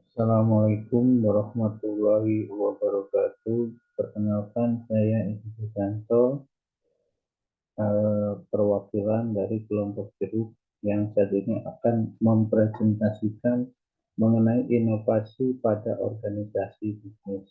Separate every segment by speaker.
Speaker 1: Assalamualaikum warahmatullahi wabarakatuh. Perkenalkan, saya Edi Susanto, perwakilan dari kelompok jeruk yang saat ini akan mempresentasikan mengenai inovasi pada organisasi bisnis.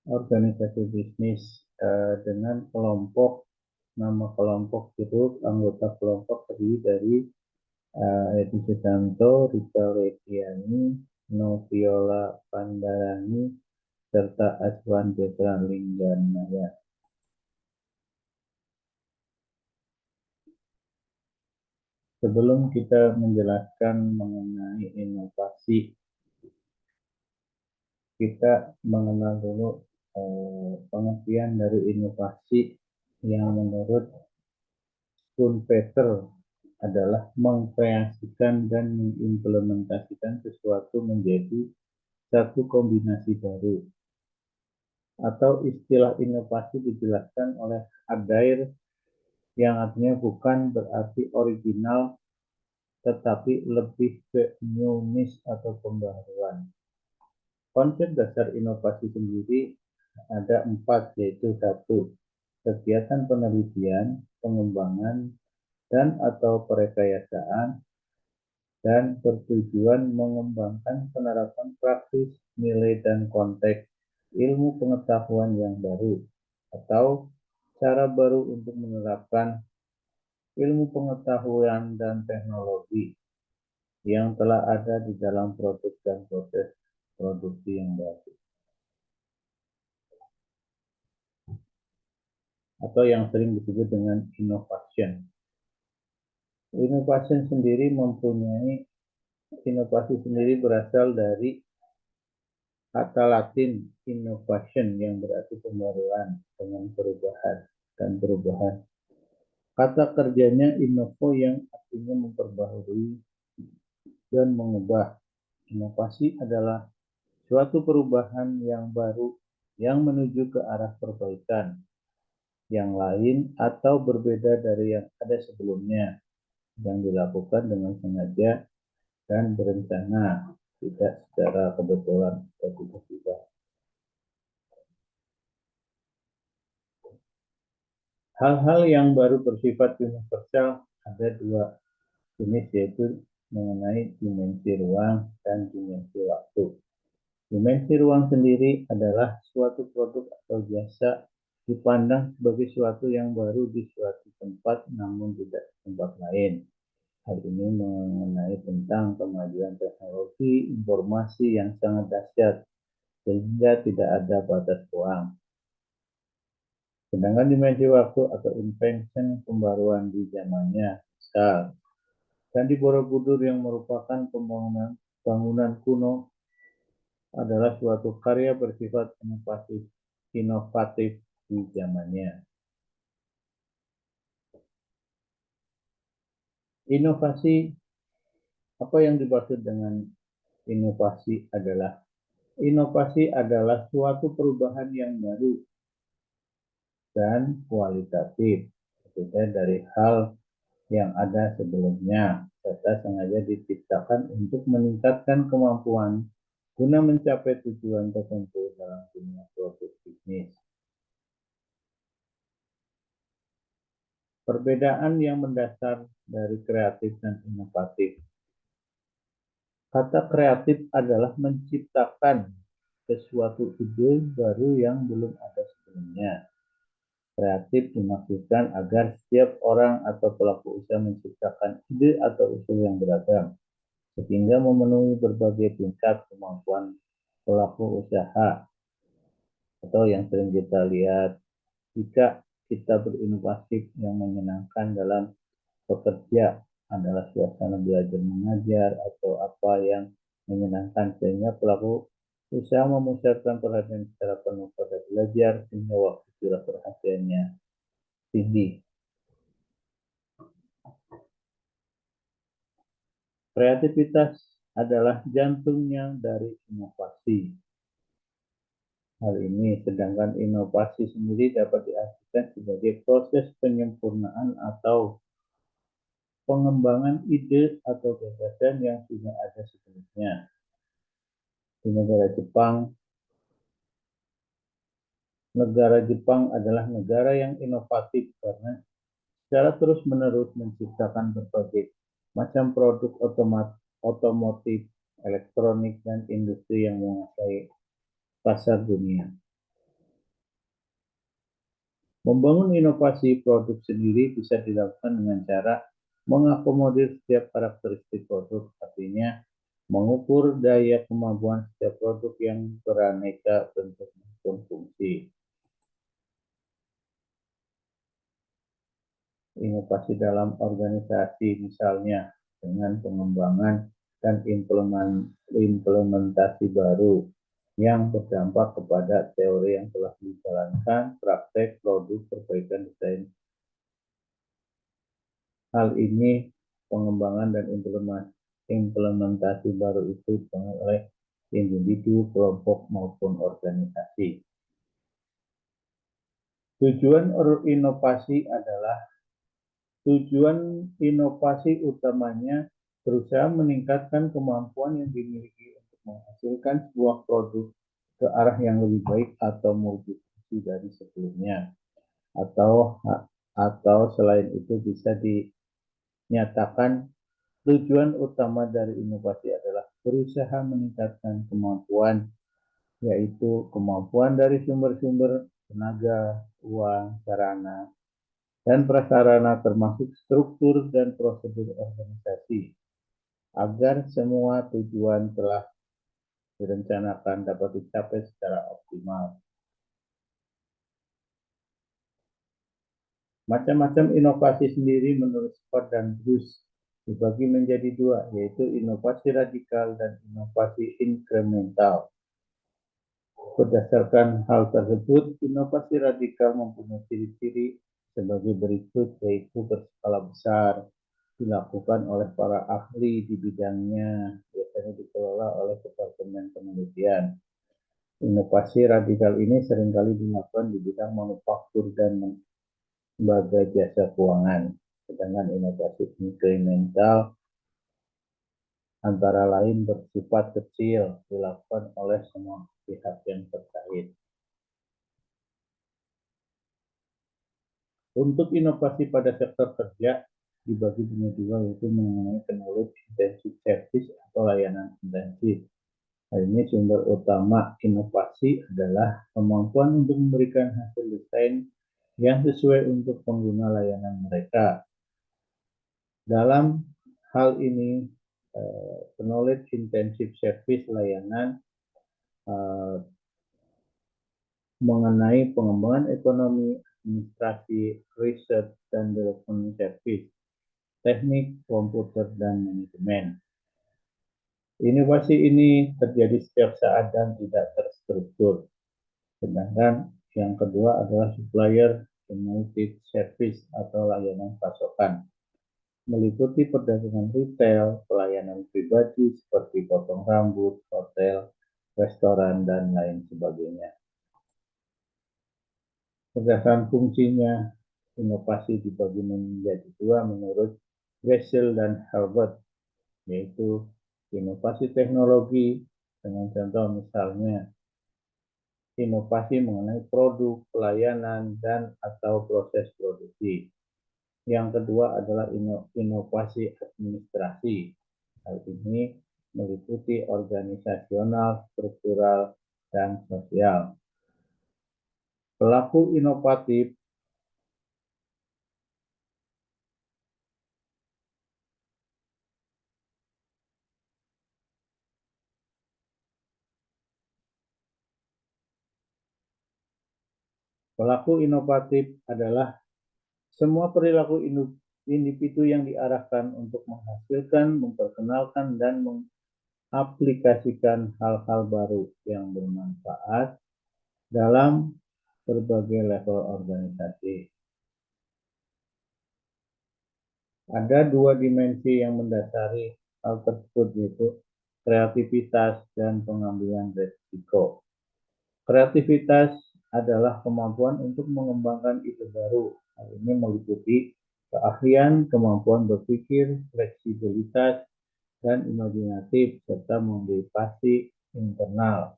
Speaker 1: Organisasi bisnis dengan kelompok, nama kelompok jeruk, anggota kelompok terdiri dari Edi Susanto, Rita Rediani, Noviola Pandarani, serta Aswan Putra Lingganaya. Sebelum kita menjelaskan mengenai inovasi, kita mengenal dulu pengertian dari inovasi yang menurut Schumpeter adalah mengkreasikan dan mengimplementasikan sesuatu menjadi satu kombinasi baru. Atau istilah inovasi dijelaskan oleh Adair yang artinya bukan berarti original tetapi lebih ke newness atau pembaruan. Konsep dasar inovasi sendiri ada 4, yaitu 1. Kegiatan penelitian, pengembangan, dan atau perekayasaan, dan bertujuan mengembangkan penerapan praktis, nilai, dan konteks ilmu pengetahuan yang baru, atau cara baru untuk menerapkan ilmu pengetahuan dan teknologi yang telah ada di dalam produk dan proses produksi yang baru, atau yang sering disebut dengan innovation. Inovasi sendiri berasal dari kata Latin innovation yang berarti pembaruan dengan perubahan dan perubahan. Kata kerjanya innovo yang artinya memperbaharui dan mengubah. Inovasi adalah suatu perubahan yang baru yang menuju ke arah perbaikan yang lain atau berbeda dari yang ada sebelumnya, yang dilakukan dengan sengaja dan berencana, tidak secara kebetulan atau tiba-tiba. Hal-hal yang baru bersifat universal ada 2 jenis, yaitu mengenai dimensi ruang dan dimensi waktu. Dimensi ruang sendiri adalah suatu produk atau jasa dipandang sebagai sesuatu yang baru di suatu tempat namun tidak di tempat lain. Hal ini mengenai tentang kemajuan teknologi informasi yang sangat dahsyat sehingga tidak ada batas ruang. Sedangkan dimensi waktu atau invention pembaruan di zamannya, misal Candi Borobudur yang merupakan bangunan kuno adalah suatu karya bersifat inovatif di zamannya. Inovasi, apa yang dimaksud dengan inovasi adalah suatu perubahan yang baru dan kualitatif, berbeda dari hal yang ada sebelumnya, serta sengaja diciptakan untuk meningkatkan kemampuan guna mencapai tujuan tertentu dalam dunia produk bisnis. Perbedaan yang mendasar dari kreatif dan inovatif. Kata kreatif adalah menciptakan sesuatu ide baru yang belum ada sebelumnya. Kreatif dimaksudkan agar setiap orang atau pelaku usaha menciptakan ide atau usul yang beragam, sehingga memenuhi berbagai tingkat kemampuan pelaku usaha, atau yang sering kita lihat jika kita berinovasi yang menyenangkan dalam bekerja adalah suasana belajar mengajar atau apa yang menyenangkan, sehingga pelaku usaha memusatkan perhatian secara penuh pada belajar sehingga waktu curah perhatiannya tinggi. Kreativitas adalah jantungnya dari inovasi. Hal ini, sedangkan inovasi sendiri dapat diartikan sebagai proses penyempurnaan atau pengembangan ide atau gagasan yang sudah ada sebelumnya. Di negara Jepang adalah negara yang inovatif karena secara terus-menerus menciptakan berbagai macam produk otomotif, elektronik, dan industri yang menguasai pasar dunia. Membangun inovasi produk sendiri bisa dilakukan dengan cara mengakomodir setiap karakteristik produk, artinya mengukur daya kemampuan setiap produk yang beraneka bentuk maupun fungsi. Inovasi dalam organisasi misalnya dengan pengembangan dan implementasi baru yang berdampak kepada teori yang telah dijalankan, praktek, produk, perbaikan desain. Hal ini pengembangan dan implementasi baru itu dilakukan oleh individu, kelompok, maupun organisasi. Tujuan inovasi utamanya berusaha meningkatkan kemampuan yang dimiliki untuk menghasilkan sebuah produk ke arah yang lebih baik atau multifungsi dari sebelumnya. Atau selain itu bisa dinyatakan tujuan utama dari inovasi adalah berusaha meningkatkan kemampuan, yaitu kemampuan dari sumber-sumber tenaga, uang, sarana, dan prasarana termasuk struktur dan prosedur organisasi, agar semua tujuan telah direncanakan dapat dicapai secara optimal. Macam-macam inovasi sendiri menurut Scott dan Bruce dibagi menjadi dua, yaitu inovasi radikal dan inovasi inkremental. Berdasarkan hal tersebut, inovasi radikal mempunyai ciri-ciri sebagai berikut, yaitu berskala besar, dilakukan oleh para ahli di bidangnya, biasanya dikelola oleh Departemen Penelitian. Inovasi radikal ini seringkali dilakukan di bidang manufaktur dan lembaga jasa keuangan. Sedangkan inovasi inkremental antara lain bersifat kecil, dilakukan oleh semua pihak yang terkait. Untuk inovasi pada sektor kerja dibagi menjadi dua, yaitu mengenai knowledge intensive service atau layanan intensif. Hal ini sumber utama inovasi adalah kemampuan untuk memberikan hasil desain yang sesuai untuk pengguna layanan mereka. Dalam hal ini, knowledge intensive service layanan mengenai pengembangan ekonomi, administrasi, riset, dan development service, teknik, komputer, dan manajemen. Inovasi ini terjadi setiap saat dan tidak terstruktur. Sedangkan yang kedua adalah supplier united service atau layanan pasokan, meliputi perdagangan retail, pelayanan pribadi seperti potong rambut, hotel, restoran, dan lain sebagainya. Berdasarkan fungsinya, inovasi dibagi menjadi dua menurut Gressel dan Herbert, yaitu inovasi teknologi dengan contoh misalnya inovasi mengenai produk, pelayanan, dan atau proses produksi. Yang kedua adalah inovasi administrasi. Hal ini meliputi organisasional, struktural, dan sosial. Pelaku inovatif adalah semua perilaku individu yang diarahkan untuk menghasilkan, memperkenalkan, dan mengaplikasikan hal-hal baru yang bermanfaat dalam berbagai level organisasi. Ada dua dimensi yang mendasari hal tersebut, yaitu kreativitas dan pengambilan risiko. Kreativitas adalah kemampuan untuk mengembangkan ide baru. Hal ini meliputi keahlian, kemampuan berpikir, fleksibilitas, dan imajinatif, serta motivasi internal.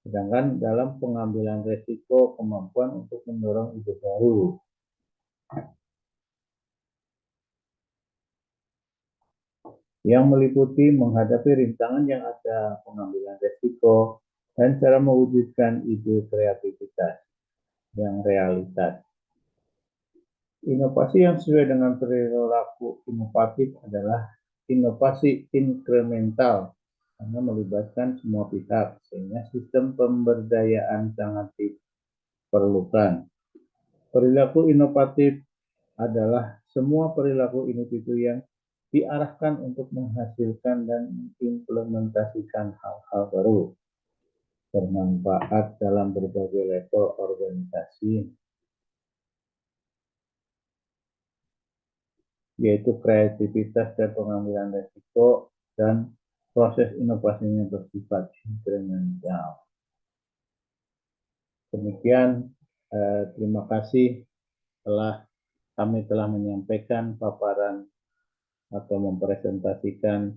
Speaker 1: Sedangkan dalam pengambilan resiko, kemampuan untuk mendorong ide baru. Yang meliputi menghadapi rintangan yang ada, pengambilan resiko, dan cara mewujudkan ide kreativitas yang realitas. Inovasi yang sesuai dengan perilaku inovatif adalah inovasi inkremental karena melibatkan semua pihak, sehingga sistem pemberdayaan sangat diperlukan. Perilaku inovatif adalah semua perilaku individu yang diarahkan untuk menghasilkan dan mengimplementasikan hal-hal baru, bermanfaat dalam berbagai level organisasi, yaitu kreativitas dan pengambilan risiko, dan proses inovasinya bersifat inkremental. Demikian, terima kasih kami telah menyampaikan paparan atau mempresentasikan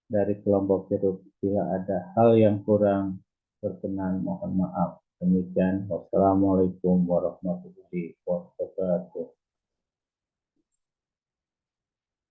Speaker 1: dari kelompok Ceruk. Bila ada hal yang kurang berkenan, mohon maaf. Demikian, wassalamualaikum warahmatullahi wabarakatuh.